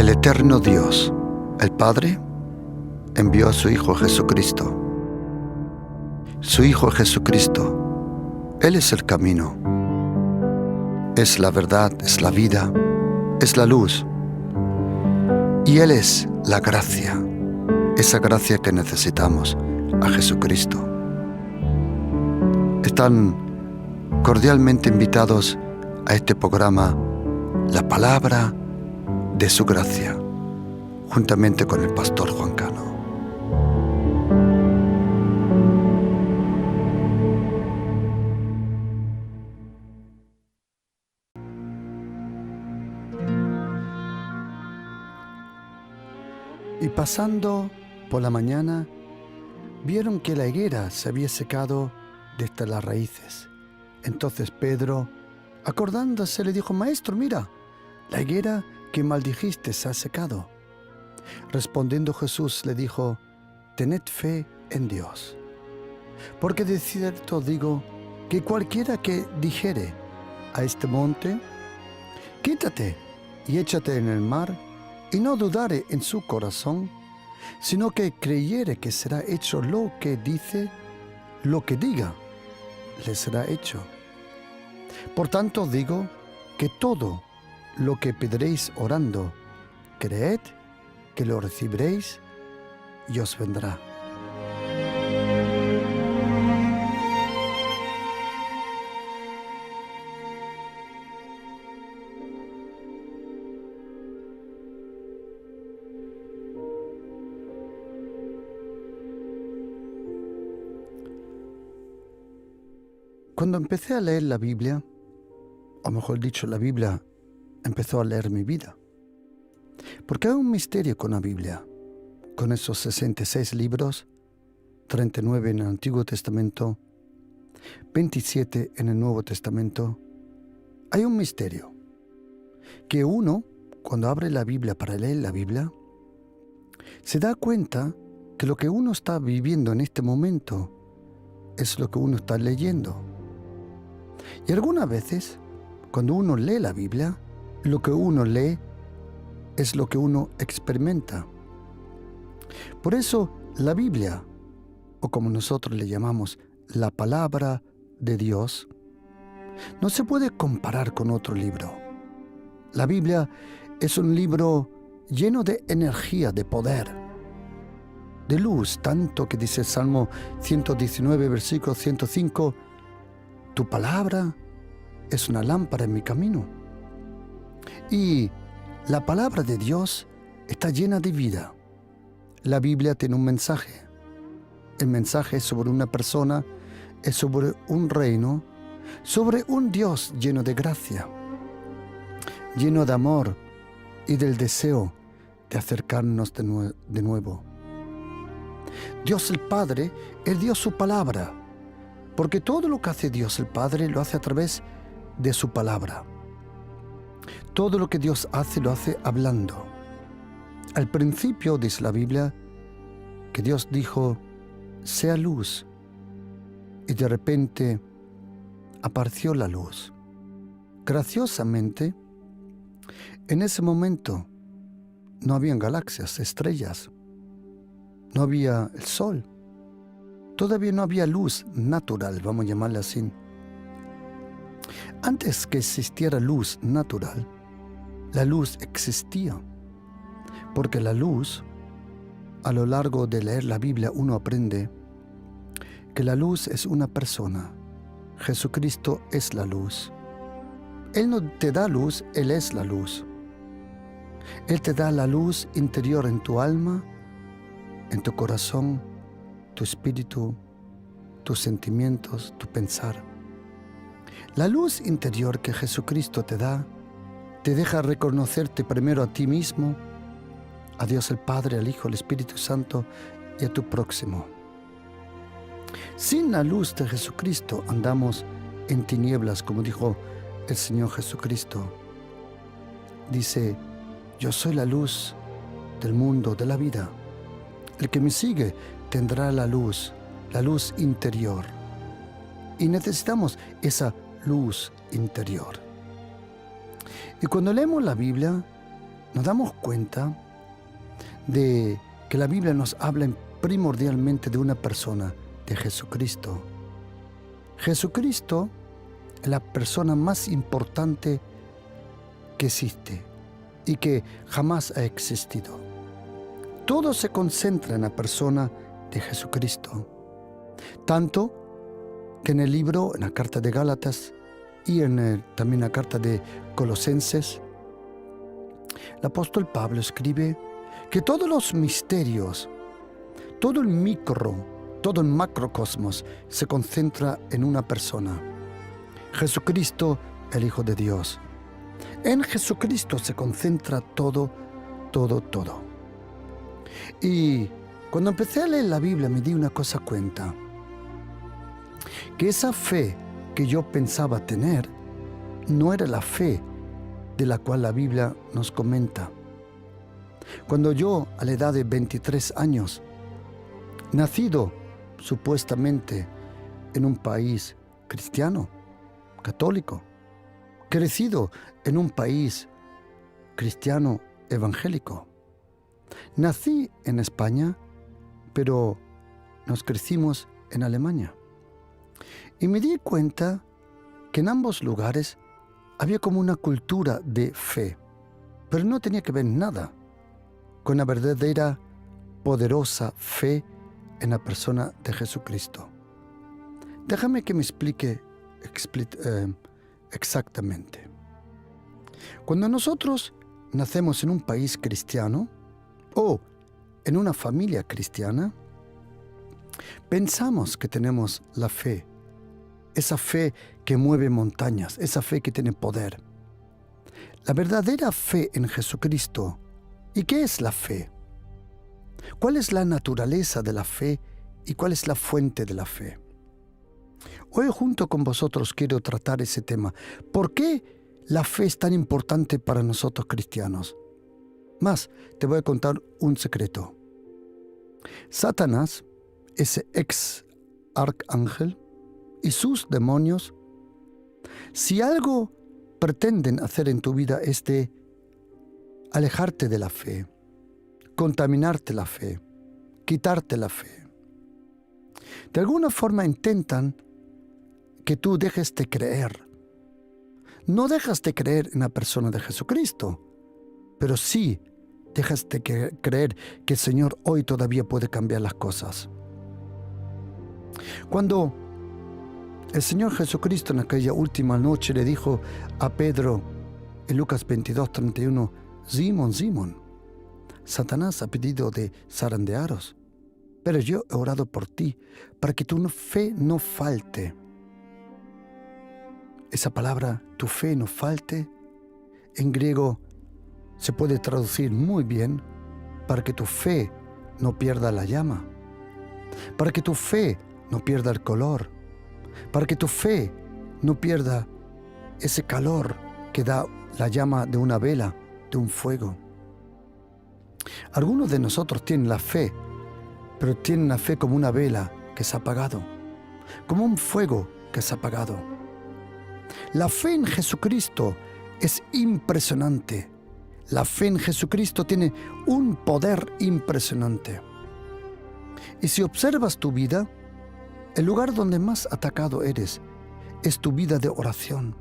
El eterno Dios, el Padre, envió a su Hijo Jesucristo. Su Hijo Jesucristo, Él es el camino, es la verdad, es la vida, es la luz. Y Él es la gracia, esa gracia que necesitamos, a Jesucristo. Están cordialmente invitados a este programa, La Palabra de su Gracia, juntamente con el pastor Juan Cano. Y pasando por la mañana, vieron que la higuera se había secado desde las raíces. Entonces Pedro, acordándose, le dijo: Maestro, mira, la higuera que maldijiste se ha secado. Respondiendo Jesús le dijo: Tened fe en Dios. Porque de cierto digo que cualquiera que dijere a este monte: Quítate y échate en el mar, y no dudare en su corazón, sino que creyere que será hecho lo que dice, lo que diga, le será hecho. Por tanto digo que todo lo que pediréis orando, creed que lo recibiréis y os vendrá. Cuando empecé a leer la Biblia, o mejor dicho, la Biblia empezó a leer mi vida. Porque hay un misterio con la Biblia, con esos 66 libros, 39 en el Antiguo Testamento, 27 en el Nuevo Testamento. Hay un misterio, que uno, cuando abre la Biblia para leer la Biblia, se da cuenta que lo que uno está viviendo en este momento es lo que uno está leyendo. Y algunas veces, cuando uno lee la Biblia, lo que uno lee es lo que uno experimenta. Por eso, la Biblia, o como nosotros le llamamos, la Palabra de Dios, no se puede comparar con otro libro. La Biblia es un libro lleno de energía, de poder, de luz, tanto que dice el Salmo 119, versículo 105, tu palabra es una lámpara en mi camino. Y la palabra de Dios está llena de vida. La Biblia tiene un mensaje. El mensaje es sobre una persona, es sobre un reino, sobre un Dios lleno de gracia, lleno de amor y del deseo de acercarnos de nuevo. Dios el Padre, Él dio su palabra, porque todo lo que hace Dios el Padre lo hace a través de su palabra. Todo lo que Dios hace lo hace hablando. Al principio dice la Biblia que Dios dijo: sea luz, y de repente apareció la luz. Graciosamente, en ese momento no habían galaxias, estrellas, no había el sol. Todavía no había luz natural, vamos a llamarla así. Antes que existiera luz natural, la luz existía. Porque la luz, a lo largo de leer la Biblia, uno aprende que la luz es una persona. Jesucristo es la luz. Él no te da luz, Él es la luz. Él te da la luz interior en tu alma, en tu corazón, tu espíritu, tus sentimientos, tu pensar. La luz interior que Jesucristo te da, te deja reconocerte primero a ti mismo, a Dios el Padre, al Hijo, al Espíritu Santo y a tu próximo. Sin la luz de Jesucristo andamos en tinieblas, como dijo el Señor Jesucristo. Dice: yo soy la luz del mundo, de la vida. El que me sigue tendrá la luz interior. Y necesitamos esa luz interior. Y cuando leemos la Biblia, nos damos cuenta de que la Biblia nos habla primordialmente de una persona, de Jesucristo. Jesucristo es la persona más importante que existe y que jamás ha existido. Todo se concentra en la persona de Jesucristo. Tanto que en el libro, en la carta de Gálatas y también en la carta de Colosenses, el apóstol Pablo escribe que todos los misterios, todo el macrocosmos se concentra en una persona, Jesucristo, el Hijo de Dios. En Jesucristo se concentra todo. Y cuando empecé a leer la Biblia me di una cosa cuenta, que esa fe que yo pensaba tener no era la fe de la cual la Biblia nos comenta. Cuando yo, a la edad de 23 años, nacido supuestamente en un país cristiano, católico, crecido en un país cristiano evangélico, nací en España, pero nos crecimos en Alemania. Y me di cuenta que en ambos lugares había como una cultura de fe, pero no tenía que ver nada con la verdadera, poderosa fe en la persona de Jesucristo. Déjame que me explique exactamente. Cuando nosotros nacemos en un país cristiano o en una familia cristiana, pensamos que tenemos la fe, esa fe que mueve montañas, esa fe que tiene poder. La verdadera fe en Jesucristo. ¿Y qué es la fe? ¿Cuál es la naturaleza de la fe y cuál es la fuente de la fe? Hoy junto con vosotros quiero tratar ese tema. ¿Por qué la fe es tan importante para nosotros cristianos? Más, te voy a contar un secreto. Satanás, ese ex arcángel, y sus demonios, si algo pretenden hacer en tu vida es de alejarte de la fe, contaminarte la fe, quitarte la fe. De alguna forma intentan que tú dejes de creer. No dejas de creer en la persona de Jesucristo, pero sí dejas de creer que el Señor hoy todavía puede cambiar las cosas. Cuando el Señor Jesucristo en aquella última noche le dijo a Pedro en Lucas 22:31, Simón, Simón, Satanás ha pedido de zarandearos, pero yo he orado por ti para que tu fe no falte. Esa palabra, tu fe no falte, en griego se puede traducir muy bien para que tu fe no pierda la llama, para que tu fe no pierda el color, para que tu fe no pierda ese calor que da la llama de una vela, de un fuego. Algunos de nosotros tienen la fe, pero tienen la fe como una vela que se ha apagado, como un fuego que se ha apagado. La fe en Jesucristo es impresionante. La fe en Jesucristo tiene un poder impresionante. Y si observas tu vida, el lugar donde más atacado eres es tu vida de oración,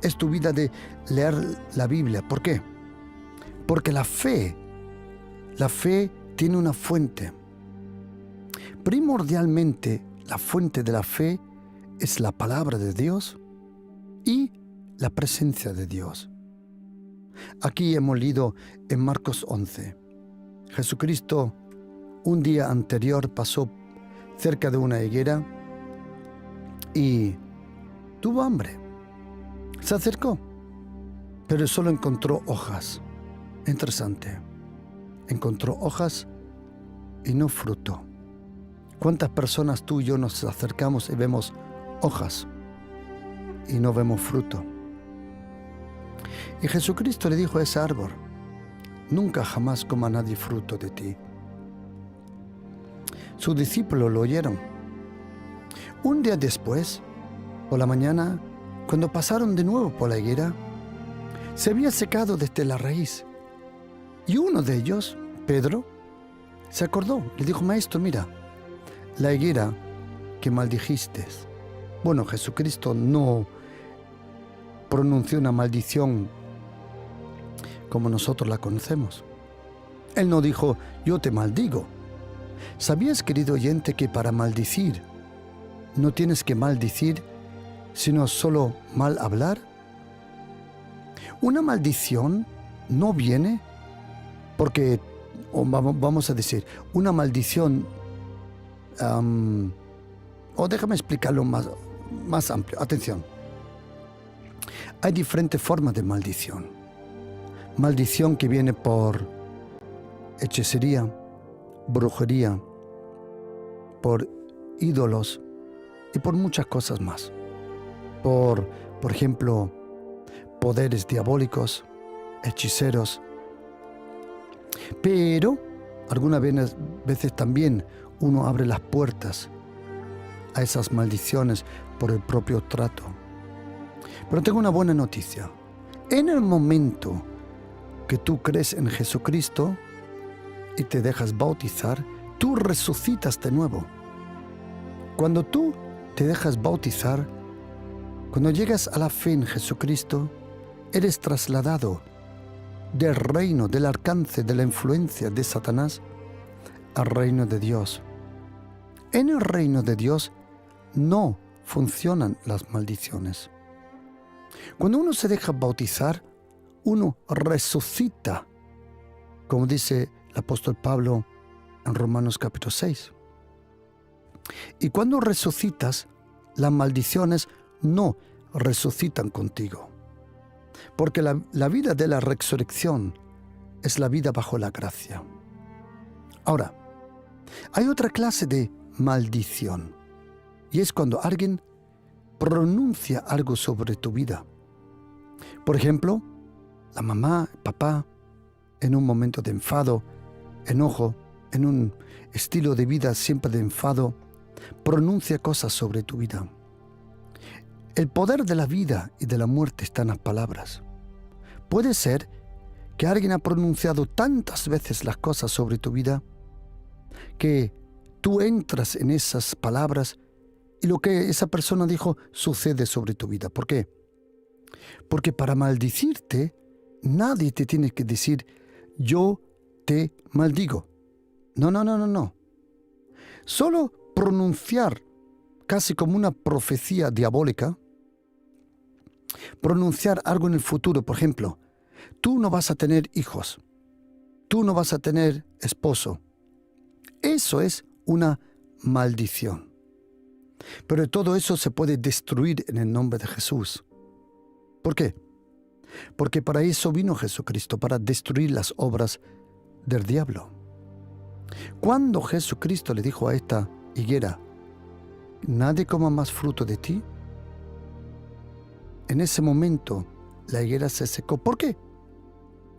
es tu vida de leer la Biblia. ¿Por qué? Porque la fe tiene una fuente. Primordialmente, la fuente de la fe es la palabra de Dios y la presencia de Dios. Aquí hemos leído en Marcos 11. Jesucristo un día anterior pasó cerca de una higuera y tuvo hambre. Se acercó, pero solo encontró hojas. Interesante. Encontró hojas y no fruto. ¿Cuántas personas tú y yo nos acercamos y vemos hojas y no vemos fruto? Y Jesucristo le dijo a ese árbol, nunca jamás coma nadie fruto de ti. Sus discípulos lo oyeron. Un día después, por la mañana, cuando pasaron de nuevo por la higuera, se había secado desde la raíz Y uno de ellos, Pedro, se acordó. Le dijo, Maestro, mira, la higuera que maldijiste. Bueno, Jesucristo no pronunció una maldición como nosotros la conocemos. Él no dijo, yo te maldigo. ¿Sabías, querido oyente, que para maldecir no tienes que maldecir, sino solo mal hablar? Una maldición no viene porque, o vamos a decir, una maldición, o déjame explicarlo más amplio. Atención. Hay diferentes formas de maldición. Maldición que viene por hechicería, brujería, por ídolos y por muchas cosas más. Por ejemplo, poderes diabólicos, hechiceros. Pero algunas veces también uno abre las puertas a esas maldiciones por el propio trato. Pero tengo una buena noticia. En el momento que tú crees en Jesucristo y te dejas bautizar, tú resucitas de nuevo. Cuando tú te dejas bautizar, cuando llegas a la fe en Jesucristo, eres trasladado del reino, del alcance, de la influencia de Satanás al reino de Dios. En el reino de Dios no funcionan las maldiciones. Cuando uno se deja bautizar, uno resucita, como dice el apóstol Pablo en Romanos capítulo 6. Y cuando resucitas, las maldiciones no resucitan contigo. Porque la vida de la resurrección es la vida bajo la gracia. Ahora, hay otra clase de maldición. Y es cuando alguien pronuncia algo sobre tu vida. Por ejemplo, la mamá, el papá, en un momento de enfado, enojo, en un estilo de vida siempre de enfado, pronuncia cosas sobre tu vida. El poder de la vida y de la muerte está en las palabras. Puede ser que alguien ha pronunciado tantas veces las cosas sobre tu vida que tú entras en esas palabras y lo que esa persona dijo sucede sobre tu vida. ¿Por qué? Porque para maldecirte, nadie te tiene que decir, yo te maldigo. No. Solo pronunciar casi como una profecía diabólica, pronunciar algo en el futuro, por ejemplo, tú no vas a tener hijos, tú no vas a tener esposo. Eso es una maldición. Pero todo eso se puede destruir en el nombre de Jesús. ¿Por qué? Porque para eso vino Jesucristo, para destruir las obras del diablo. Cuando Jesucristo le dijo a esta higuera, nadie coma más fruto de ti, en ese momento la higuera se secó. ¿Por qué?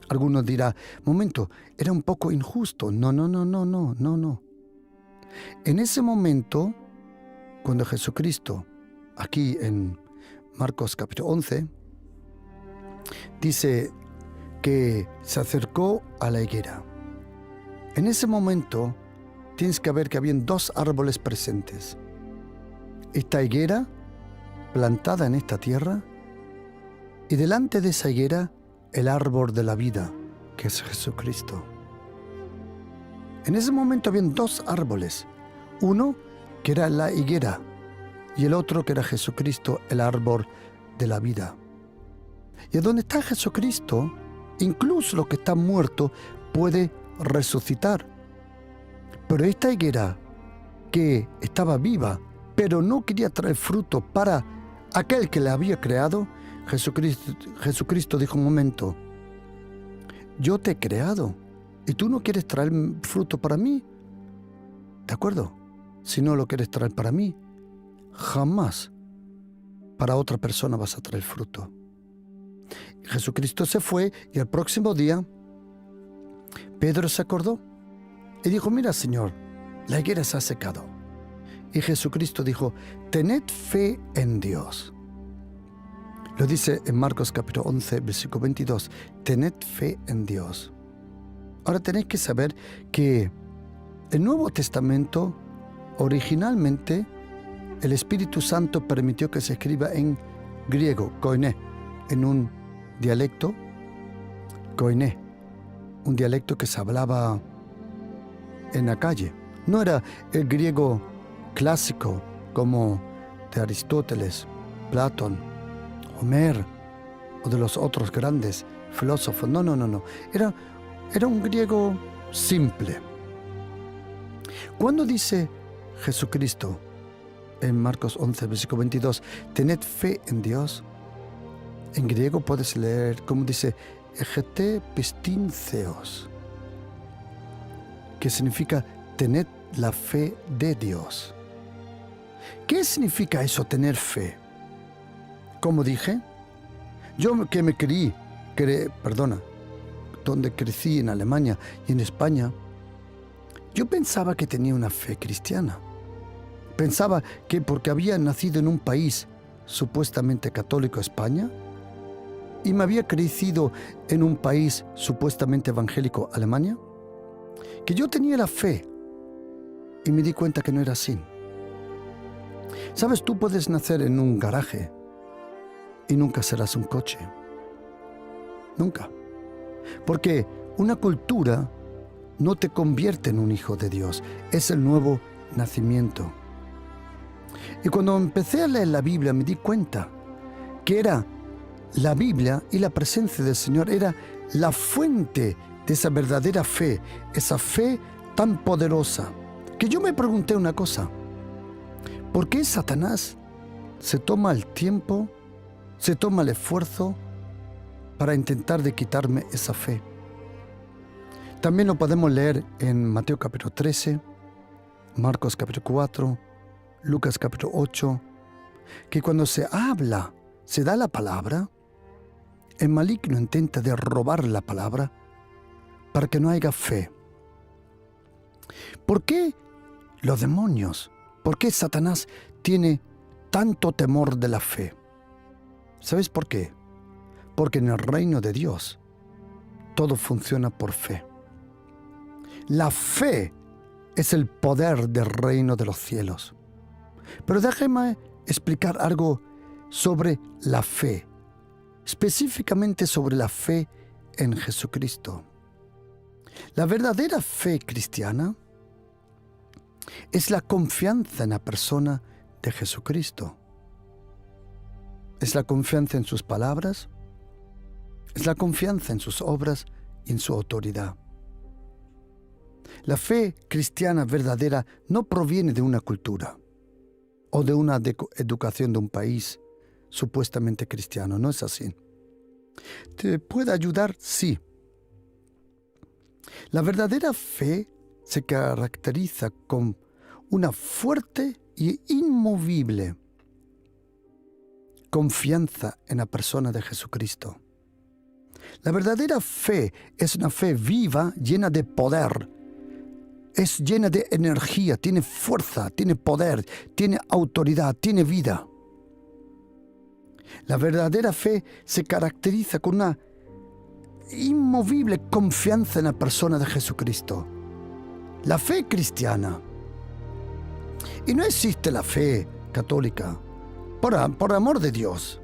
Algunos dirán, momento, era un poco injusto. No. En ese momento, cuando Jesucristo, aquí en Marcos capítulo 11, dice que se acercó a la higuera. En ese momento tienes que ver que habían dos árboles presentes. Esta higuera plantada en esta tierra y delante de esa higuera el árbol de la vida, que es Jesucristo. En ese momento habían dos árboles, uno que era la higuera y el otro que era Jesucristo, el árbol de la vida. Y donde está Jesucristo, incluso lo que está muerto puede resucitar. Pero esta higuera que estaba viva, pero no quería traer fruto para aquel que la había creado, Jesucristo dijo un momento, yo te he creado y tú no quieres traer fruto para mí. ¿De acuerdo? Si no lo quieres traer para mí, jamás para otra persona vas a traer fruto. Jesucristo se fue y al próximo día Pedro se acordó y dijo, mira, Señor, la higuera se ha secado. Y Jesucristo dijo, tened fe en Dios. Lo dice en Marcos capítulo 11, versículo 22, tened fe en Dios. Ahora tenéis que saber que el Nuevo Testamento, originalmente, el Espíritu Santo permitió que se escriba en griego, koiné, en un dialecto, koiné, un dialecto que se hablaba en la calle. No era el griego clásico como de Aristóteles, Platón, Homer o de los otros grandes filósofos. No. Era un griego simple. Cuando dice Jesucristo en Marcos 11, versículo 22, tened fe en Dios, en griego puedes leer como dice, egete pistin theos, que significa tened la fe de Dios. ¿Qué significa eso, tener fe? Como dije, yo que donde crecí en Alemania y en España, yo pensaba que tenía una fe cristiana. Pensaba que porque había nacido en un país supuestamente católico, España, y me había crecido en un país supuestamente evangélico, Alemania, que yo tenía la fe, y me di cuenta que no era así. Sabes, tú puedes nacer en un garaje y nunca serás un coche. Nunca. Porque una cultura no te convierte en un hijo de Dios. Es el nuevo nacimiento. Y cuando empecé a leer la Biblia me di cuenta que era la Biblia y la presencia del Señor era la fuente de esa verdadera fe, esa fe tan poderosa, que yo me pregunté una cosa: ¿por qué Satanás se toma el tiempo, se toma el esfuerzo para intentar de quitarme esa fe? También lo podemos leer en Mateo capítulo 13, Marcos capítulo 4, Lucas capítulo 8, que cuando se habla, se da la palabra, el maligno intenta de robar la palabra para que no haya fe. ¿Por qué los demonios, por qué Satanás tiene tanto temor de la fe? ¿Sabes por qué? Porque en el reino de Dios todo funciona por fe. La fe es el poder del reino de los cielos. Pero déjeme explicar algo sobre la fe, específicamente sobre la fe en Jesucristo. La verdadera fe cristiana es la confianza en la persona de Jesucristo. Es la confianza en sus palabras, es la confianza en sus obras y en su autoridad. La fe cristiana verdadera no proviene de una cultura o de una educación de un país supuestamente cristiano. No es así. ¿Te puede ayudar? Sí. La verdadera fe se caracteriza con una fuerte y inmovible confianza en la persona de Jesucristo. La verdadera fe es una fe viva, llena de poder. Es llena de energía, tiene fuerza, tiene poder, tiene autoridad, tiene vida. La verdadera fe se caracteriza con una inmovible confianza en la persona de Jesucristo. La fe cristiana. Y no existe la fe católica, por amor de Dios.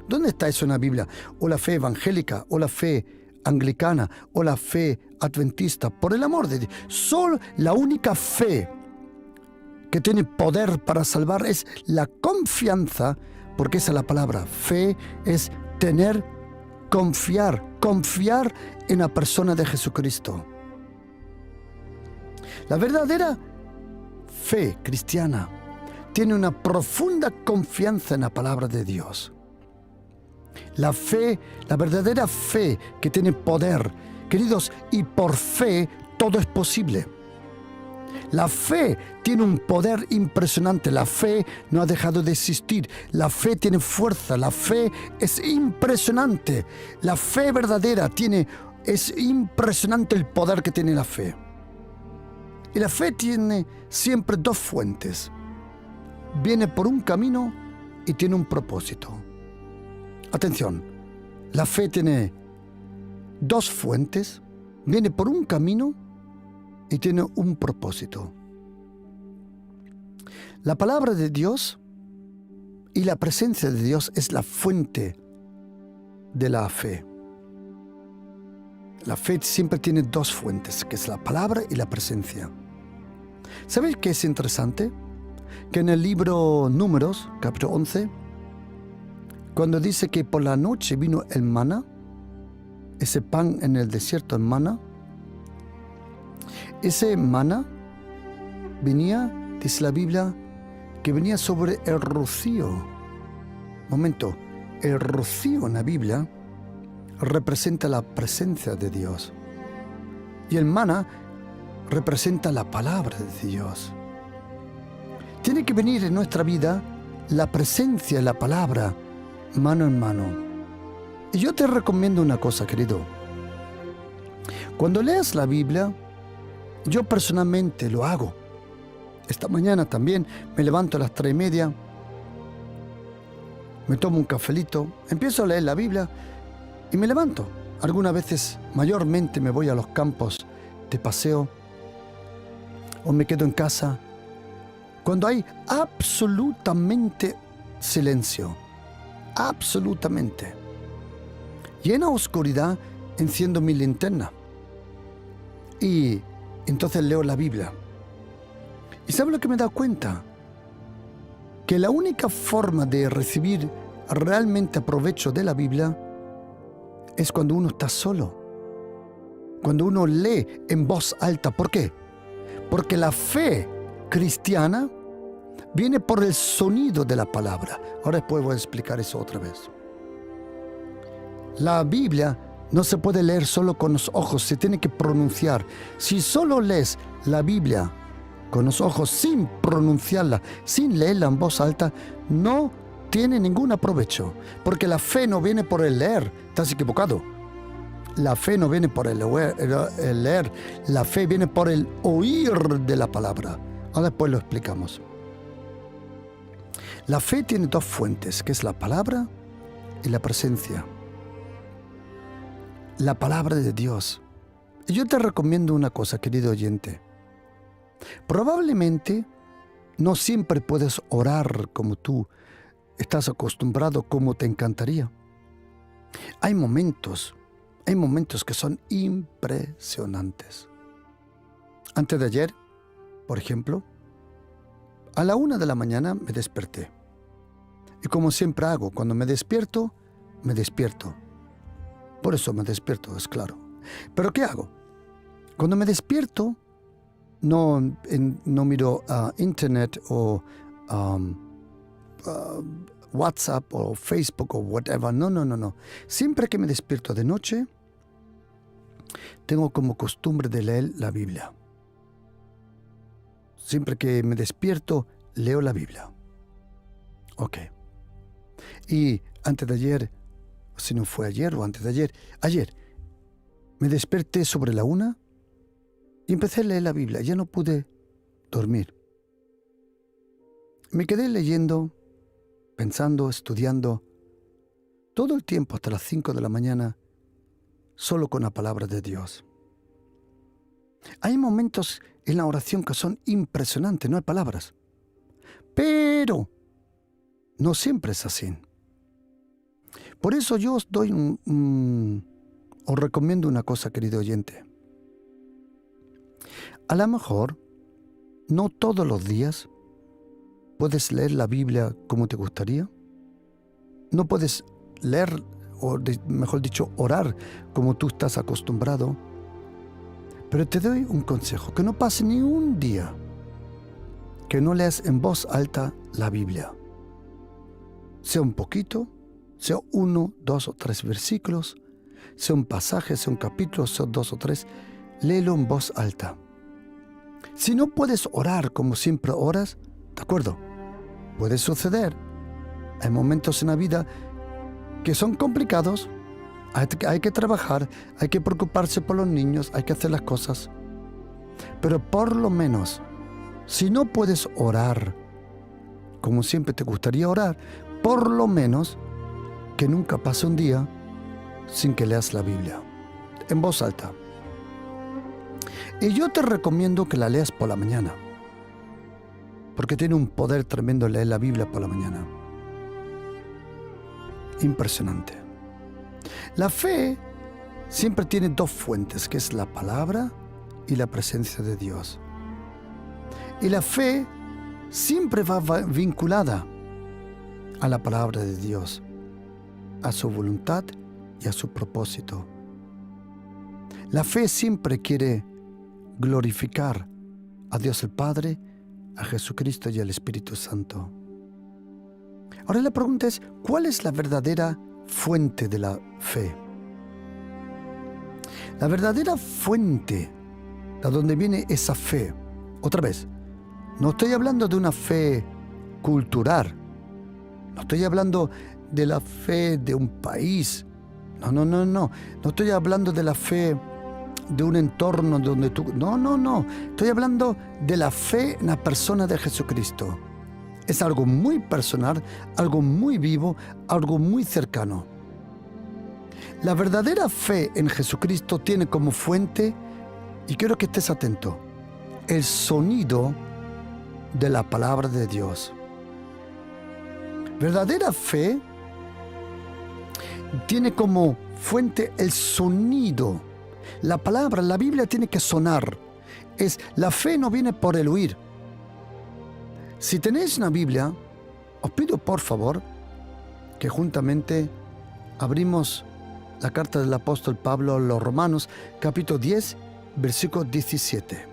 ¿Dónde está eso en la Biblia? O la fe evangélica, o la fe anglicana, o la fe adventista, por el amor de Dios. Solo la única fe que tiene poder para salvar es la confianza, porque esa es la palabra. Fe es tener, confiar en la persona de Jesucristo. La verdadera fe cristiana tiene una profunda confianza en la palabra de Dios. La fe, la verdadera fe que tiene poder, queridos, y por fe todo es posible. La fe tiene un poder impresionante. La fe no ha dejado de existir. La fe tiene fuerza. La fe es impresionante. La fe verdadera es impresionante el poder que tiene la fe. Y la fe tiene siempre dos fuentes. Viene por un camino y tiene un propósito. Atención, la fe tiene dos fuentes, viene por un camino y tiene un propósito. La palabra de Dios y la presencia de Dios es la fuente de la fe. La fe siempre tiene dos fuentes, que es la palabra y la presencia. ¿Sabéis qué es interesante? Que en el libro Números, capítulo 11, cuando dice que por la noche vino el maná, ese pan en el desierto, el maná, ese maná venía, dice la Biblia, que venía sobre el rocío. Momento, el rocío en la Biblia representa la presencia de Dios. Y el maná representa la palabra de Dios. Tiene que venir en nuestra vida la presencia de la palabra mano en mano. Y yo te recomiendo una cosa, querido. Cuando leas la Biblia, yo personalmente lo hago. Esta mañana también me levanto a las 3:30, me tomo un cafelito, empiezo a leer la Biblia y me levanto. Algunas veces, mayormente, me voy a los campos de paseo o me quedo en casa cuando hay absolutamente silencio. Absolutamente. Y en la oscuridad enciendo mi linterna y entonces leo la Biblia. ¿Y sabes lo que me he dado cuenta? Que la única forma de recibir realmente provecho de la Biblia es cuando uno está solo. Cuando uno lee en voz alta. ¿Por qué? Porque la fe cristiana viene por el sonido de la palabra. Ahora después voy a explicar eso otra vez. La Biblia no se puede leer solo con los ojos, se tiene que pronunciar. Si solo lees la Biblia con los ojos sin pronunciarla, sin leerla en voz alta, no tiene ningún provecho. Porque la fe no viene por el leer, estás equivocado. La fe no viene por el leer, la fe viene por el oír de la palabra. Ahora después lo explicamos. La fe tiene dos fuentes, que es la palabra y la presencia. La palabra de Dios. Y yo te recomiendo una cosa, querido oyente. Probablemente no siempre puedes orar como tú estás acostumbrado, como te encantaría. Hay momentos que son impresionantes. Antes de ayer, por ejemplo, a la 1 de la mañana me desperté. Y como siempre hago, cuando me despierto. Por eso me despierto, es claro. ¿Pero qué hago? Cuando me despierto, no miro internet o WhatsApp o Facebook o whatever. No. Siempre que me despierto de noche, tengo como costumbre de leer la Biblia. Siempre que me despierto, leo la Biblia. Ok. Y antes de ayer, si no fue ayer o antes de ayer me desperté sobre la 1 y empecé a leer la Biblia. Ya no pude dormir. Me quedé leyendo, pensando, estudiando, todo el tiempo hasta las 5 de la mañana, solo con la palabra de Dios. Hay momentos en la oración que son impresionantes, no hay palabras. Pero no siempre es así. Por eso yo os recomiendo una cosa, querido oyente. A lo mejor, no todos los días puedes leer la Biblia como te gustaría. No puedes leer, o mejor dicho, orar como tú estás acostumbrado. Pero te doy un consejo, que no pase ni un día que no leas en voz alta la Biblia. Sea un poquito, sea 1, 2 o 3 versículos, sea un pasaje, sea un capítulo, sea 2 o 3, léelo en voz alta. Si no puedes orar como siempre oras, de acuerdo, puede suceder. Hay momentos en la vida que son complicados, hay que trabajar, hay que preocuparse por los niños, hay que hacer las cosas. Pero por lo menos, si no puedes orar como siempre te gustaría orar, por lo menos que nunca pase un día sin que leas la Biblia, en voz alta. Y yo te recomiendo que la leas por la mañana, porque tiene un poder tremendo leer la Biblia por la mañana. Impresionante. La fe siempre tiene dos fuentes, que es la palabra y la presencia de Dios. Y la fe siempre va vinculada a la palabra de Dios, a su voluntad y a su propósito. La fe siempre quiere glorificar a Dios el Padre, a Jesucristo y al Espíritu Santo. Ahora la pregunta es, ¿cuál es la verdadera fuente de la fe? La verdadera fuente de donde viene esa fe. Otra vez, no estoy hablando de una fe cultural, no estoy hablando de la fe de un país, no estoy hablando de la fe de un entorno donde tú... No, estoy hablando de la fe en la persona de Jesucristo. Es algo muy personal, algo muy vivo, algo muy cercano. La verdadera fe en Jesucristo tiene como fuente, y quiero que estés atento, el sonido de la palabra de Dios. Verdadera fe tiene como fuente el sonido. La palabra, la Biblia tiene que sonar. La fe no viene por el oír. Si tenéis una Biblia, os pido por favor que juntamente abrimos la carta del apóstol Pablo a los Romanos, capítulo 10, versículo 17.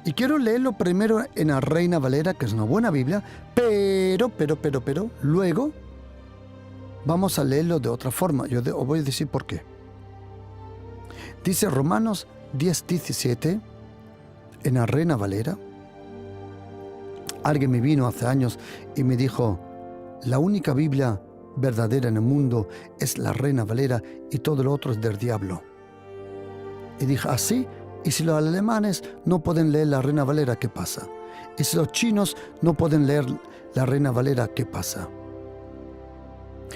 Y quiero leerlo primero en la Reina Valera, que es una buena Biblia, pero, luego vamos a leerlo de otra forma. Yo os voy a decir por qué. Dice Romanos 10, 17, en la Reina Valera. Alguien me vino hace años y me dijo, la única Biblia verdadera en el mundo es la Reina Valera y todo lo otro es del diablo. Y dije, ¿así? Y si los alemanes no pueden leer la Reina Valera, ¿qué pasa? Y si los chinos no pueden leer la Reina Valera, ¿qué pasa?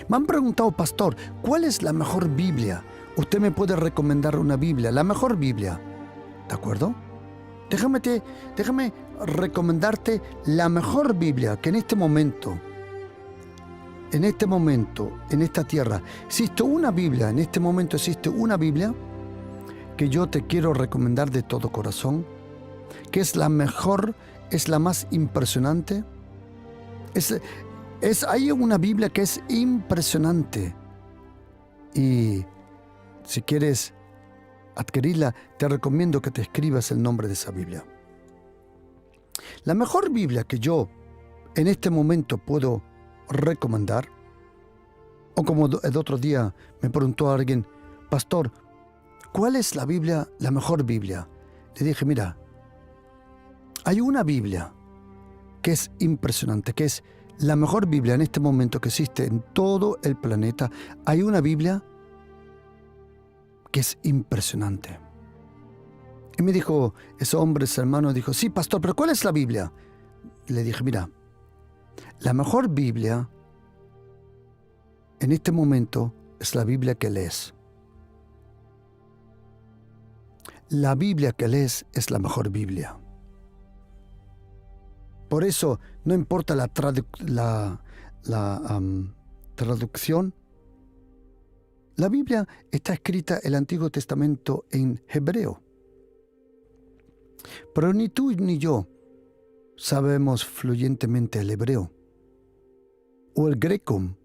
Me han preguntado, pastor, ¿cuál es la mejor Biblia? Usted me puede recomendar una Biblia, la mejor Biblia. ¿De acuerdo? Déjame recomendarte la mejor Biblia que en este momento, en esta tierra, existe una Biblia, en este momento existe una Biblia que yo te quiero recomendar de todo corazón, que es la mejor, es la más impresionante. Hay una Biblia que es impresionante. Y si quieres adquirirla, te recomiendo que te escribas el nombre de esa Biblia. La mejor Biblia que yo en este momento puedo recomendar, o como el otro día me preguntó alguien, pastor, ¿cuál es la Biblia, la mejor Biblia? Le dije, mira, hay una Biblia que es impresionante, que es la mejor Biblia en este momento que existe en todo el planeta. Hay una Biblia que es impresionante. Y me dijo, ese hombre, ese hermano, dijo, sí, pastor, pero ¿cuál es la Biblia? Y le dije, mira, la mejor Biblia en este momento es la Biblia que lees. La Biblia que lees es la mejor Biblia. Por eso, no importa la traducción, la Biblia está escrita el Antiguo Testamento en hebreo. Pero ni tú ni yo sabemos fluyentemente el hebreo. O el griego,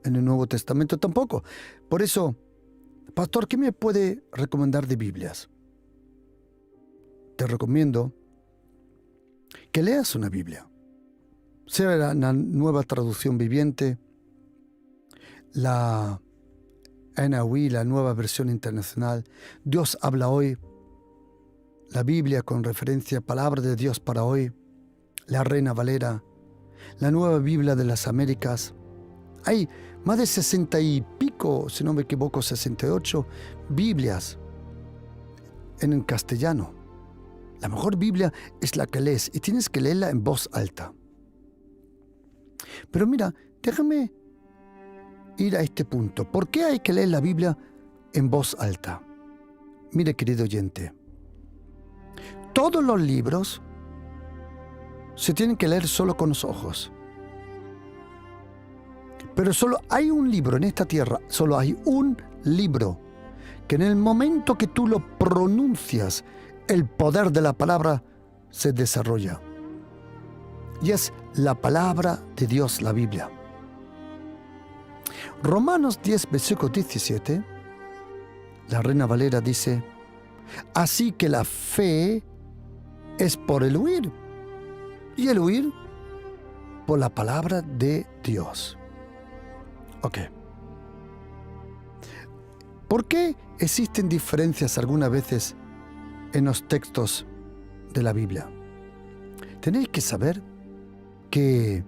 en el Nuevo Testamento tampoco. Por eso, pastor, ¿qué me puede recomendar de Biblias? Te recomiendo que leas una Biblia. Sea la Nueva Traducción Viviente, la NIV, la Nueva Versión Internacional, Dios habla hoy, la Biblia con referencia a Palabra de Dios para hoy, la Reina Valera, la Nueva Biblia de las Américas. Hay más de 60 y pico, si no me equivoco, 68 Biblias en castellano. La mejor Biblia es la que lees y tienes que leerla en voz alta. Pero mira, déjame ir a este punto. ¿Por qué hay que leer la Biblia en voz alta? Mire, querido oyente, todos los libros se tienen que leer solo con los ojos. Pero solo hay un libro en esta tierra, solo hay un libro, que en el momento que tú lo pronuncias, el poder de la palabra se desarrolla. Y es la palabra de Dios, la Biblia. Romanos 10, versículo 17, la Reina Valera dice: así que la fe es por el oír, y el oír por la palabra de Dios. Ok. ¿Por qué existen diferencias algunas veces en los textos de la Biblia? Tenéis que saber que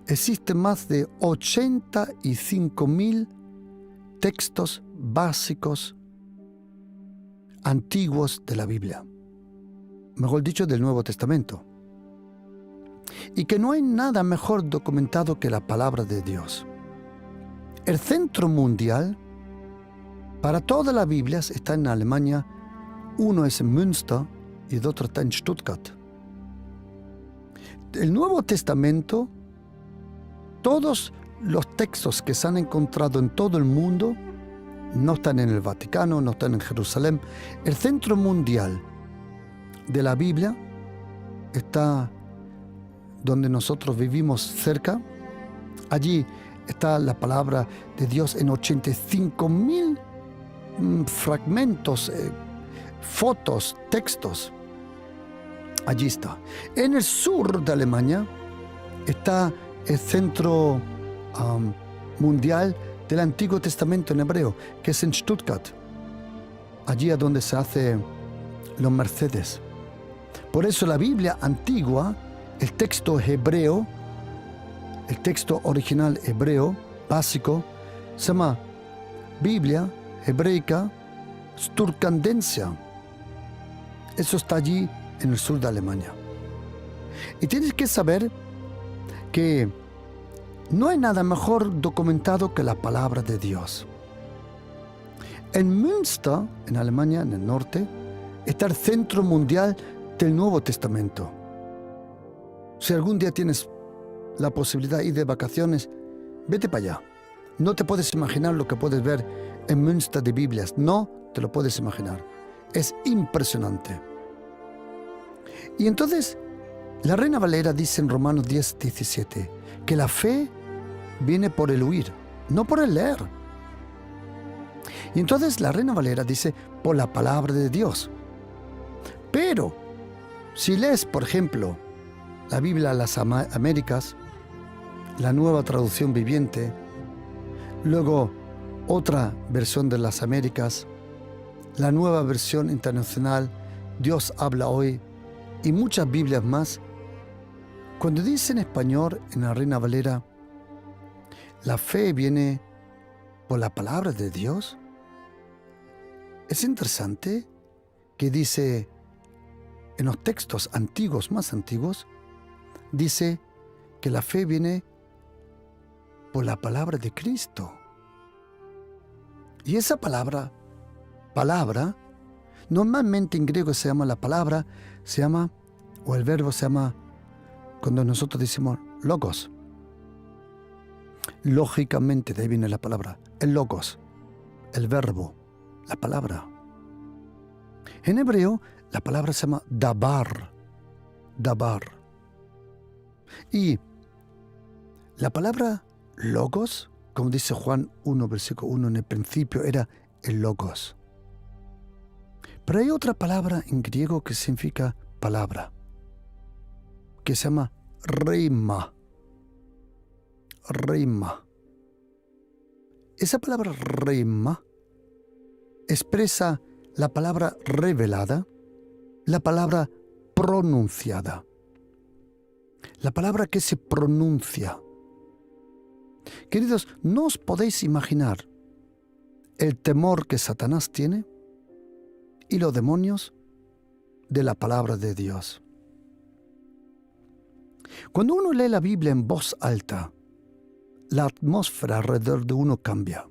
existen más de 85,000 textos básicos antiguos de la Biblia, mejor dicho, del Nuevo Testamento, y que no hay nada mejor documentado que la palabra de Dios. El centro mundial para todas las Biblias está en Alemania. Uno es en Münster y el otro está en Stuttgart. El Nuevo Testamento, todos los textos que se han encontrado en todo el mundo, no están en el Vaticano, no están en Jerusalén. El centro mundial de la Biblia está donde nosotros vivimos cerca. Allí está la palabra de Dios en 85,000 fragmentos, fotos, textos. Allí está. En el sur de Alemania está el centro mundial del Antiguo Testamento en hebreo, que es en Stuttgart. Allí es donde se hace los Mercedes. Por eso la Biblia antigua, el texto hebreo, el texto original hebreo básico, se llama Biblia hebreica Sturcandensia. Eso está allí en el sur de Alemania. Y tienes que saber que no hay nada mejor documentado que la palabra de Dios. En Münster, en Alemania, en el norte, está el centro mundial del Nuevo Testamento. Si algún día tienes la posibilidad de ir de vacaciones, vete para allá. No te puedes imaginar lo que puedes ver en Münster de Biblias. No te lo puedes imaginar. Es impresionante. Y entonces, la Reina Valera dice en Romanos 10, 17, que la fe viene por el oír, no por el leer. Y entonces la Reina Valera dice, por la palabra de Dios. Pero, si lees, por ejemplo, la Biblia de las Américas, la Nueva Traducción Viviente, luego otra versión de las Américas, la Nueva Versión Internacional, Dios habla hoy, y muchas Biblias más, cuando dice en español, en la Reina Valera, la fe viene por la palabra de Dios, es interesante que dice en los textos antiguos, más antiguos, dice que la fe viene por la palabra de Cristo. Y esa palabra, normalmente en griego se llama la palabra, se llama, o el verbo se llama, cuando nosotros decimos logos. Lógicamente, de ahí viene la palabra, el logos, el verbo, la palabra. En hebreo, la palabra se llama dabar. Y la palabra logos, como dice Juan 1, versículo 1, en el principio era el logos. Pero hay otra palabra en griego que significa palabra, que se llama rhema. Esa palabra rhema expresa la palabra revelada, la palabra pronunciada, la palabra que se pronuncia. Queridos, no os podéis imaginar el temor que Satanás tiene y los demonios de la palabra de Dios. Cuando uno lee la Biblia en voz alta, la atmósfera alrededor de uno cambia.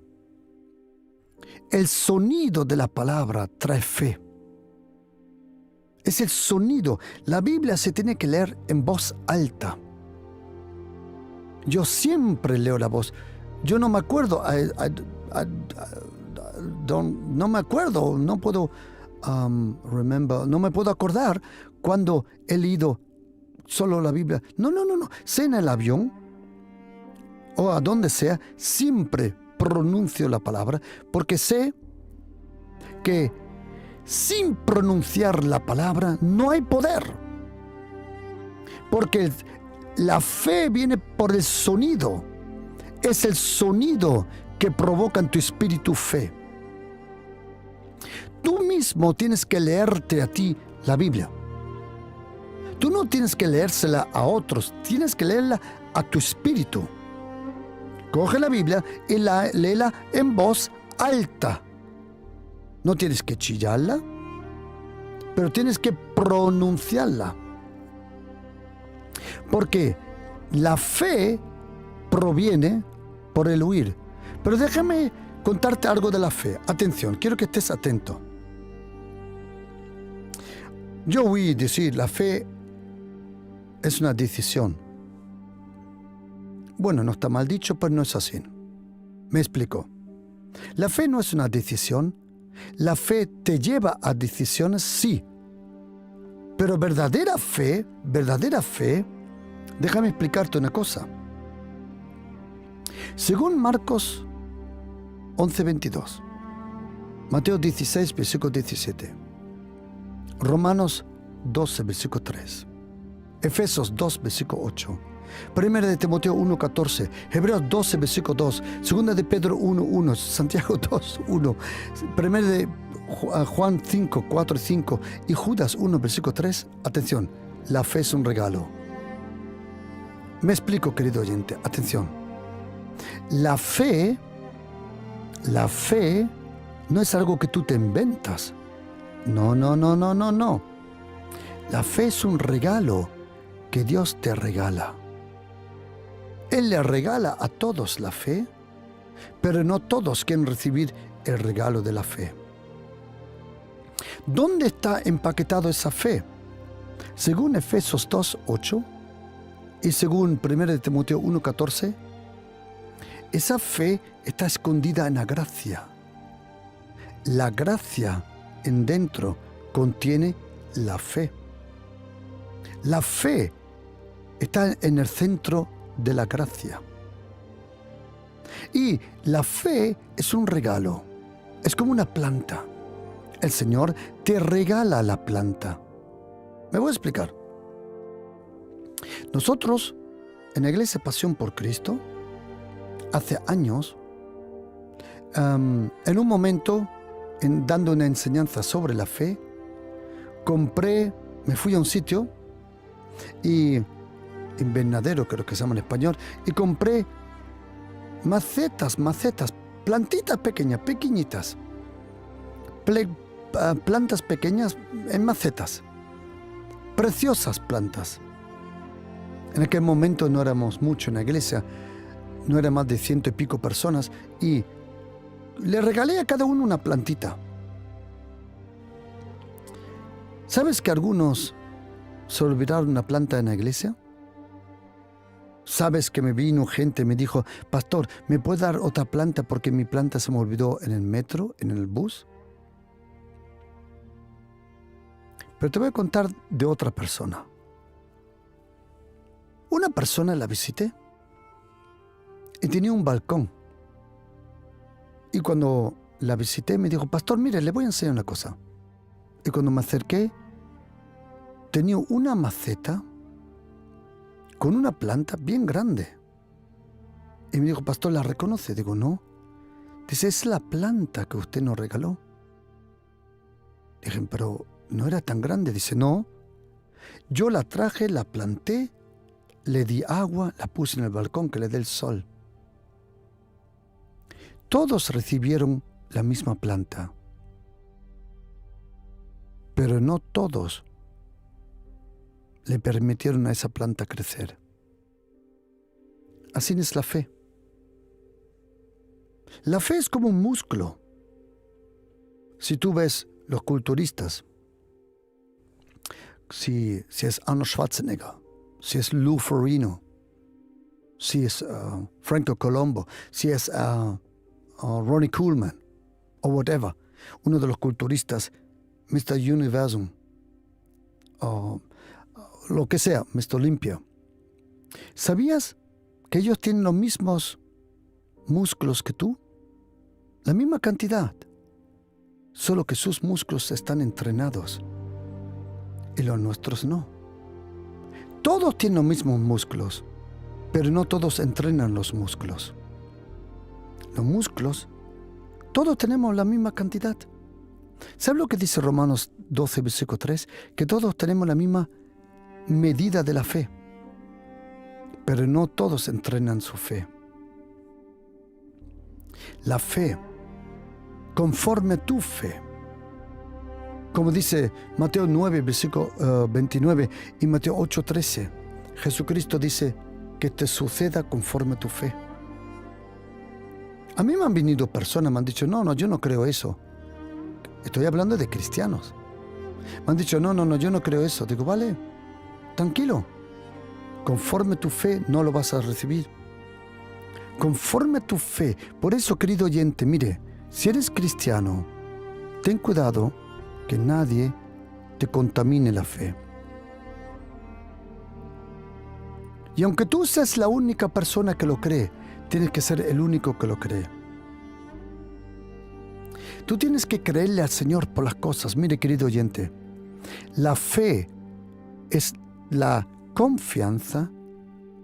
El sonido de la palabra trae fe. Es el sonido. La Biblia se tiene que leer en voz alta. Yo siempre leo la voz. Yo no me acuerdo. No me acuerdo. No puedo no me puedo acordar cuando he leído solo la Biblia. No. Sea en el avión o a donde sea, siempre pronuncio la palabra porque sé que sin pronunciar la palabra no hay poder. Porque la fe viene por el sonido. Es el sonido que provoca en tu espíritu fe. Tú mismo tienes que leerte a ti la Biblia. Tú no tienes que leérsela a otros, tienes que leerla a tu espíritu. Coge la Biblia y léela en voz alta. No tienes que chillarla, pero tienes que pronunciarla. Porque la fe proviene por el oír. Pero déjame contarte algo de la fe. Atención, quiero que estés atento. Yo oí decir, la fe es una decisión. Bueno, no está mal dicho, pero no es así. Me explico. La fe no es una decisión. La fe te lleva a decisiones, sí. Pero verdadera fe, déjame explicarte una cosa. Según Marcos 11:22, Mateo 16, versículo 17, Romanos 12, versículo 3, Efesios 2, versículo 8, Primera de Timoteo 1:14, Hebreos 12, versículo 2, Segunda de Pedro 1:1, Santiago 2:1, Primera de Juan 5, 4 y 5 y Judas 1, versículo 3. Atención, la fe es un regalo. Me explico, querido oyente, atención. La fe no es algo que tú te inventas. No. La fe es un regalo que Dios te regala. Él le regala a todos la fe, pero no todos quieren recibir el regalo de la fe. ¿Dónde está empaquetado esa fe? Según Efesios 2:8 y según 1 Timoteo 1:14, esa fe está escondida en la gracia. La gracia en dentro contiene la fe. La fe está en el centro de la gracia. Y la fe es un regalo. Es como una planta. El Señor te regala la planta. Me voy a explicar. Nosotros, en la Iglesia Pasión por Cristo, hace años, en un momento, dando una enseñanza sobre la fe, me fui a un sitio, invernadero creo que se llama en español, y compré macetas, plantitas pequeñitas, plantas pequeñas en macetas, preciosas plantas. En aquel momento no éramos mucho en la iglesia, no era más de 100 y pico personas, y le regalé a cada uno una plantita. ¿Sabes que algunos se olvidaron una planta en la iglesia? ¿Sabes que me vino gente y me dijo, pastor, ¿me puede dar otra planta porque mi planta se me olvidó en el metro, en el bus? Pero te voy a contar de otra persona. Una persona la visité y tenía un balcón. Y cuando la visité me dijo, pastor, mire, le voy a enseñar una cosa. Y cuando me acerqué, tenía una maceta con una planta bien grande. Y me dijo, pastor, ¿la reconoce? Digo, no. Dice, es la planta que usted nos regaló. Dije, pero no era tan grande. Dice, no. Yo la traje, la planté, le di agua, la puse en el balcón que le dé el sol. Todos recibieron la misma planta, pero no todos le permitieron a esa planta crecer. Así es la fe. La fe es como un músculo. Si tú ves los culturistas, si es Arnold Schwarzenegger, si es Lou Ferrigno, si es Franco Colombo, si es Ronnie Coleman, o whatever, uno de los culturistas, Mr. Universum, o lo que sea, Mr. Olympia. ¿Sabías que ellos tienen los mismos músculos que tú? La misma cantidad, solo que sus músculos están entrenados y los nuestros no. Todos tienen los mismos músculos, pero no todos entrenan los músculos. Los músculos, todos tenemos la misma cantidad. ¿Sabes lo que dice Romanos 12, versículo 3? Que todos tenemos la misma medida de la fe, pero no todos entrenan su fe. La fe, conforme a tu fe. Como dice Mateo 9, versículo 29 y Mateo 8, 13. Jesucristo dice que te suceda conforme a tu fe. A mí me han venido personas, me han dicho, no, yo no creo eso. Estoy hablando de cristianos. Me han dicho, no, yo no creo eso. Digo, vale, tranquilo. Conforme a tu fe no lo vas a recibir. Conforme a tu fe. Por eso, querido oyente, mire, si eres cristiano, ten cuidado que nadie te contamine la fe. Y aunque tú seas la única persona que lo cree, tienes que ser el único que lo cree. Tú tienes que creerle al Señor por las cosas. Mire, querido oyente, la fe es la confianza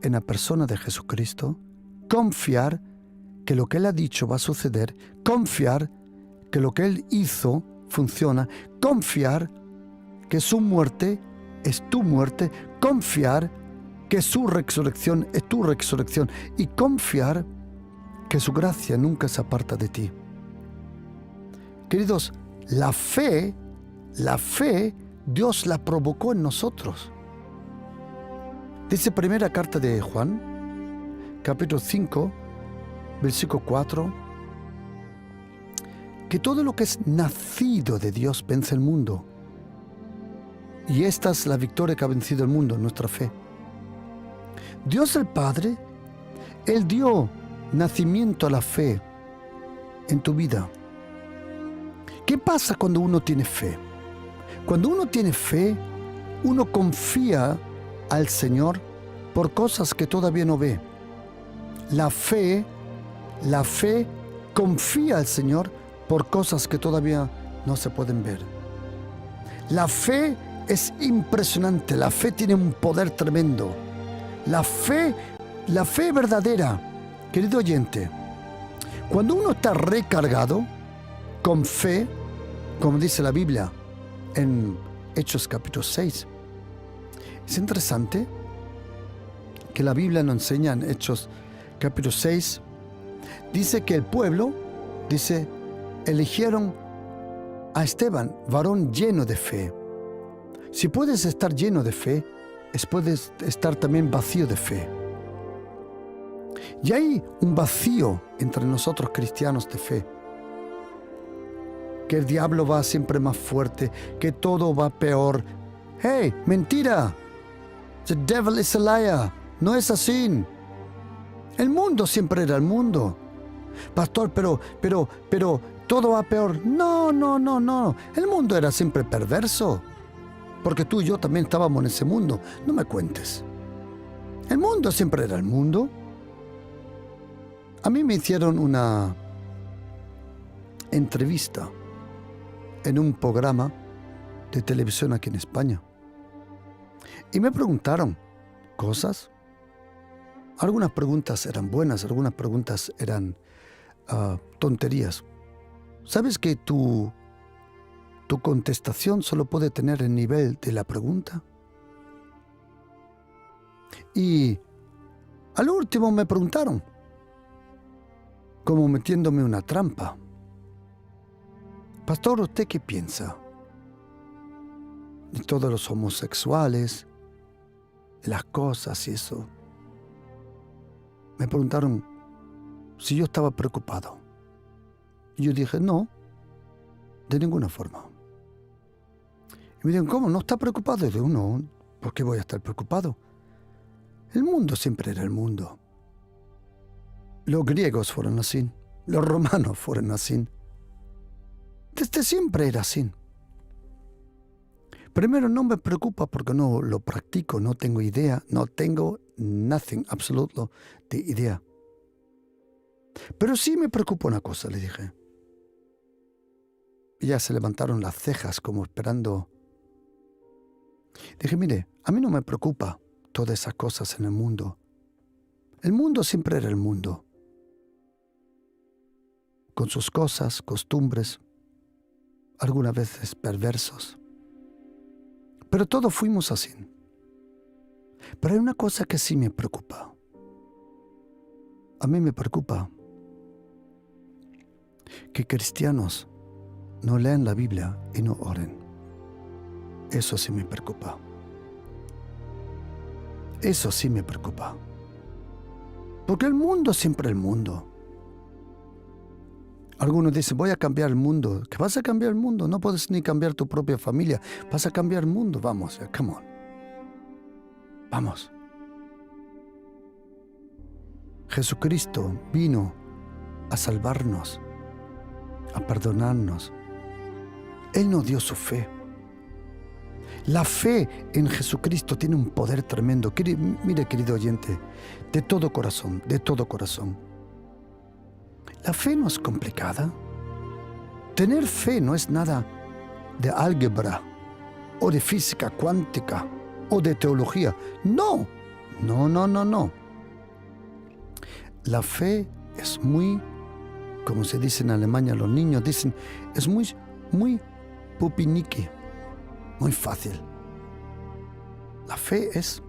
en la persona de Jesucristo, confiar que lo que Él ha dicho va a suceder, confiar que lo que Él hizo funciona, confiar que su muerte es tu muerte, confiar que su resurrección es tu resurrección y confiar que su gracia nunca se aparta de ti. Queridos, la fe, Dios la provocó en nosotros. Dice primera carta de Juan, capítulo 5, versículo 4, que todo lo que es nacido de Dios vence el mundo. Y esta es la victoria que ha vencido el mundo, nuestra fe. Dios el Padre, Él dio nacimiento a la fe en tu vida. ¿Qué pasa cuando uno tiene fe? Cuando uno tiene fe, uno confía al Señor por cosas que todavía no ve. La fe confía al Señor por cosas que todavía no se pueden ver. La fe es impresionante, la fe tiene un poder tremendo. La fe verdadera, querido oyente, cuando uno está recargado con fe, como dice la Biblia en Hechos capítulo 6, es interesante que la Biblia nos enseña en Hechos capítulo 6, dice que el pueblo, eligieron a Esteban, varón lleno de fe. Si puedes estar lleno de fe, puedes estar también vacío de fe. Y hay un vacío entre nosotros cristianos de fe. Que el diablo va siempre más fuerte, que todo va peor. ¡Hey! ¡Mentira! The devil is a liar. No es así. El mundo siempre era el mundo. Pastor, pero todo va peor. No. El mundo era siempre perverso. Porque tú y yo también estábamos en ese mundo. No me cuentes. El mundo siempre era el mundo. A mí me hicieron una entrevista en un programa de televisión aquí en España. Y me preguntaron cosas. Algunas preguntas eran buenas, algunas preguntas eran tonterías. ¿Sabes que tu contestación solo puede tener el nivel de la pregunta? Y al último me preguntaron, como metiéndome una trampa: Pastor, ¿usted qué piensa de todos los homosexuales, de las cosas y eso? Me preguntaron si yo estaba preocupado. Y yo dije, no, de ninguna forma. Y me dicen, ¿cómo? ¿No está preocupado? Y digo, no, ¿por qué voy a estar preocupado? El mundo siempre era el mundo. Los griegos fueron así, los romanos fueron así. Desde siempre era así. Primero, no me preocupa porque no lo practico, no tengo idea, no tengo nothing, absoluto, de idea. Pero sí me preocupa una cosa, le dije. Y ya se levantaron las cejas como esperando. Dije, mire, a mí no me preocupa todas esas cosas en el mundo. El mundo siempre era el mundo. Con sus cosas, costumbres, algunas veces perversos. Pero todos fuimos así. Pero hay una cosa que sí me preocupa. A mí me preocupa que cristianos no lean la Biblia y no oren. Eso sí me preocupa. Eso sí me preocupa. Porque el mundo es siempre el mundo. Algunos dicen, voy a cambiar el mundo. ¿Qué vas a cambiar el mundo? No puedes ni cambiar tu propia familia. Vas a cambiar el mundo. Vamos, come on. Vamos. Jesucristo vino a salvarnos, a perdonarnos. Él nos dio su fe. La fe en Jesucristo tiene un poder tremendo. Mire, querido oyente, de todo corazón, de todo corazón. La fe no es complicada. Tener fe no es nada de álgebra o de física cuántica o de teología. No, no, no, no, no. La fe es muy, como se dice en Alemania, los niños dicen, es muy pupinique, muy fácil. La fe es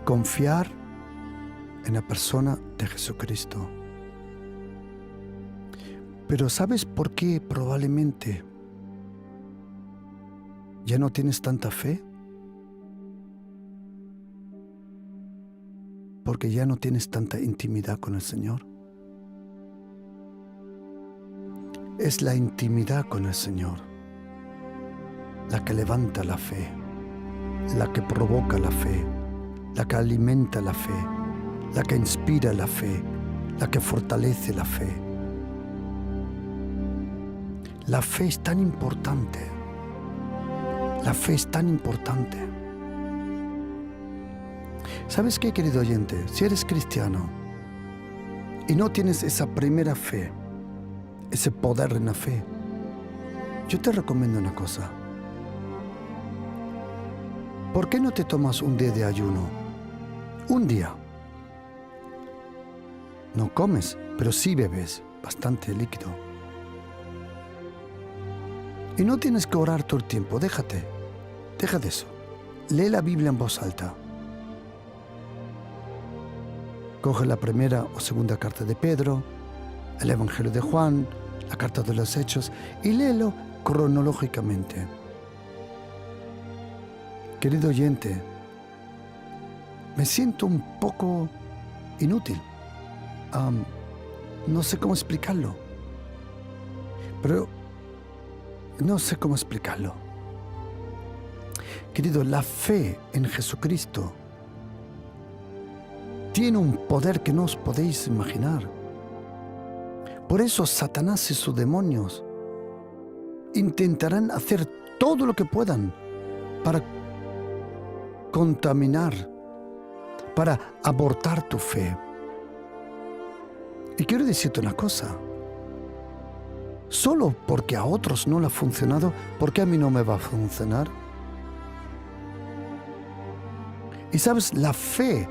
confiar en la persona de Jesucristo. Pero ¿sabes por qué probablemente ya no tienes tanta fe? Porque ya no tienes tanta intimidad con el Señor. Es la intimidad con el Señor la que levanta la fe, la que provoca la fe, la que alimenta la fe, la que inspira la fe, la que fortalece la fe. La fe es tan importante. La fe es tan importante. ¿Sabes qué, querido oyente? Si eres cristiano y no tienes esa primera fe, ese poder en la fe, yo te recomiendo una cosa. ¿Por qué no te tomas un día de ayuno? Un día. No comes, pero sí bebes bastante líquido. Y no tienes que orar todo el tiempo. Deja de eso. Lee la Biblia en voz alta. Coge la primera o segunda carta de Pedro, el Evangelio de Juan, la carta de los Hechos, y léelo cronológicamente. Querido oyente, me siento un poco inútil. No sé cómo explicarlo. Pero no sé cómo explicarlo. Querido, la fe en Jesucristo tiene un poder que no os podéis imaginar. Por eso Satanás y sus demonios intentarán hacer todo lo que puedan para contaminar, para abortar tu fe. Y quiero decirte una cosa. Solo porque a otros no le ha funcionado, ¿por qué a mí no me va a funcionar? Y sabes, la fe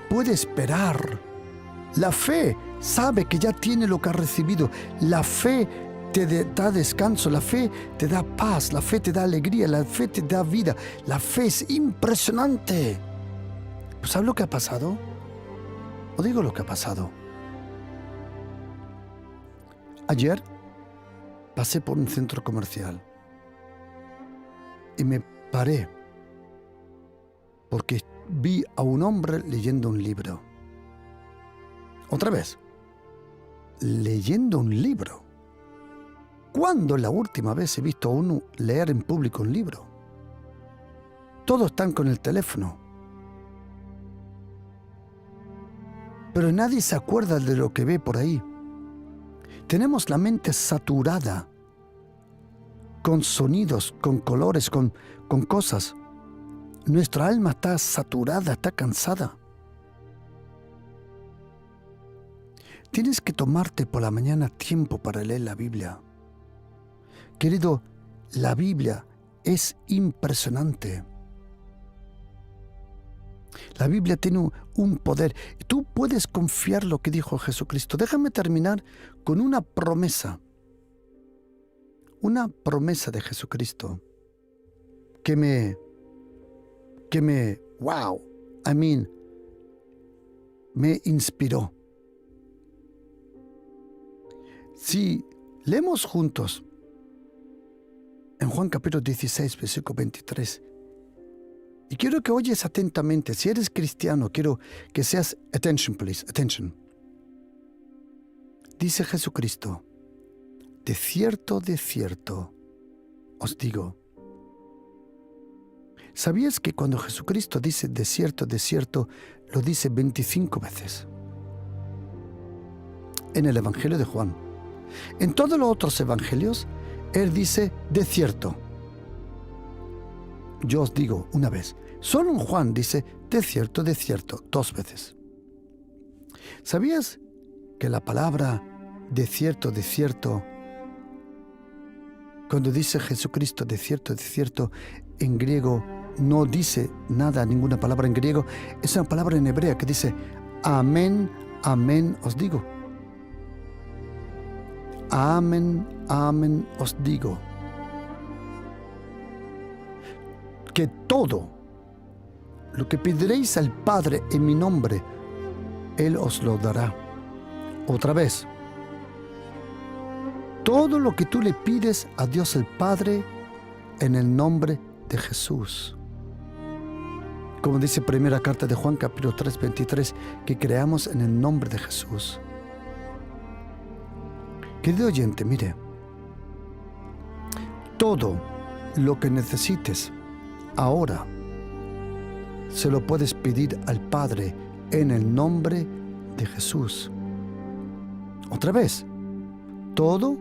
puede esperar. La fe sabe que ya tiene lo que ha recibido. La fe te da descanso, la fe te da paz, la fe te da alegría, la fe te da vida. La fe es impresionante. ¿Pues sabes lo que ha pasado? Os digo lo que ha pasado. Ayer pasé por un centro comercial y me paré porque vi a un hombre leyendo un libro. Otra vez, leyendo un libro. ¿Cuándo es la última vez he visto a uno leer en público un libro? Todos están con el teléfono. Pero nadie se acuerda de lo que ve por ahí. Tenemos la mente saturada con sonidos, con colores, con cosas. Nuestra alma está saturada, está cansada. Tienes que tomarte por la mañana tiempo para leer la Biblia. Querido, la Biblia es impresionante. La Biblia tiene un poder. Tú puedes confiar en lo que dijo Jesucristo. Déjame terminar con una promesa. Una promesa de Jesucristo que me me inspiró. Si leemos juntos en Juan capítulo 16, versículo 23, y quiero que oyes atentamente. Si eres cristiano, quiero que seas attention, please, attention. Dice Jesucristo: de cierto, os digo. ¿Sabías que cuando Jesucristo dice de cierto, lo dice 25 veces? En el Evangelio de Juan. En todos los otros evangelios, Él dice de cierto. Yo os digo una vez. Solo en Juan dice de cierto, 2 veces. ¿Sabías que la palabra de cierto, cuando dice Jesucristo de cierto, en griego no dice nada, ninguna palabra en griego? Es una palabra en hebrea que dice amén, amén os digo. Amén, amén os digo. Que todo lo que pediréis al Padre en mi nombre, Él os lo dará. Otra vez. Todo lo que tú le pides a Dios el Padre en el nombre de Jesús. Como dice primera carta de Juan, capítulo 3, 23, que creamos en el nombre de Jesús. Querido oyente, mire, todo lo que necesites ahora se lo puedes pedir al Padre en el nombre de Jesús. Otra vez, todo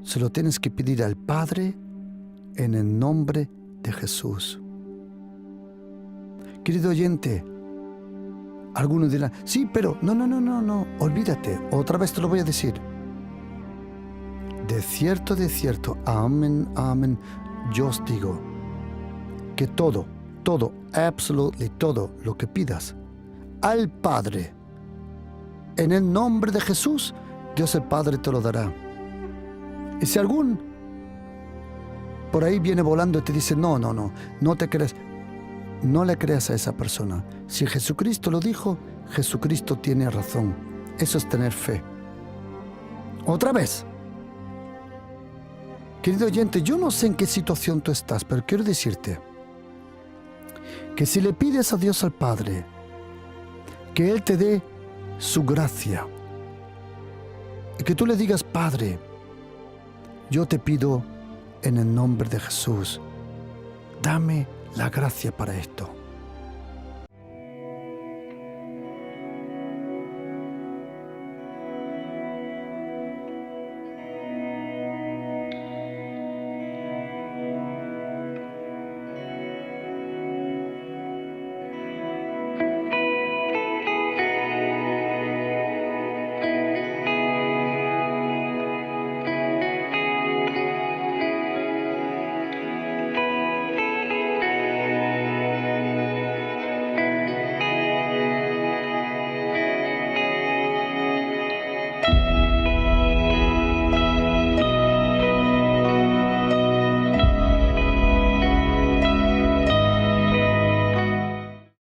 se lo tienes que pedir al Padre en el nombre de Jesús. Querido oyente, algunos dirán, sí, pero no, olvídate, otra vez te lo voy a decir. De cierto, amén, amén, yo os digo, que todo, absolutely todo lo que pidas al Padre en el nombre de Jesús, Dios el Padre te lo dará. Y si algún por ahí viene volando y te dice, no te creas, no le creas a esa persona. Si Jesucristo lo dijo, Jesucristo tiene razón. Eso es tener fe. Otra vez, querido oyente, yo no sé en qué situación tú estás, pero quiero decirte que si le pides a Dios al Padre que Él te dé su gracia y que tú le digas, Padre, yo te pido en el nombre de Jesús, dame la gracia para esto.